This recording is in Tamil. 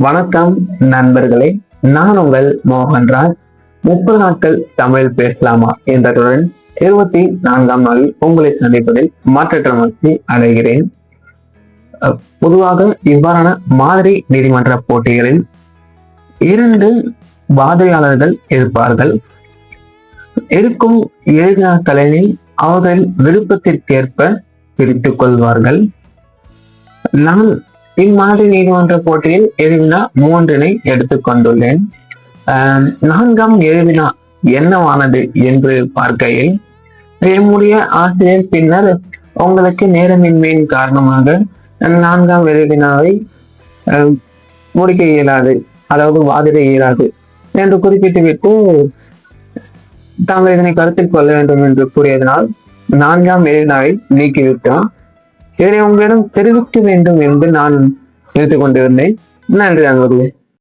வணக்கம் நண்பர்களே, நான் உங்கள் மோகன்ராஜ். 30 நாட்கள் தமிழ் பேசலாமா என்றதுடன் 24ஆம் நாளில் உங்களை சந்திப்பதில் மாற்றற்ற மகிழ்ச்சி அடைகிறேன். பொதுவாக இவ்வாறான மாதிரி நீதிமன்ற போட்டிகளில் 2 வாதியாளர்கள் இருப்பார்கள். இருக்கும் எழுதினாக்களை அவர்கள் விருப்பத்திற்கேற்ப பிரித்துக் கொள்வார்கள். நான் இம்மாதிரி நீதிமன்ற போட்டியில் எழுதினா 3 எடுத்துக்கொண்டுள்ளேன். 4ஆம் எழுதினா என்னவானது என்று பார்க்கையில் என்னுடைய ஆசிரியர் பின்னர் உங்களுக்கு நேரமின்மையின் காரணமாக 4ஆம் எழுதினாவை முடிக்க இயலாது, அதாவது வாதிட இயலாது என்று குறிப்பிட்டுவிட்டு தாங்கள் இதனை கருத்தில் கொள்ள வேண்டும் என்று கூறியதனால் 4ஆம் எழுதினாவை நீக்கிவிட்டோம். இதனை உங்களிடம் தெரிவிக்க வேண்டும் என்று நான் எடுத்துக் கொண்டிருந்தேன். நன்றி நண்பர்களே.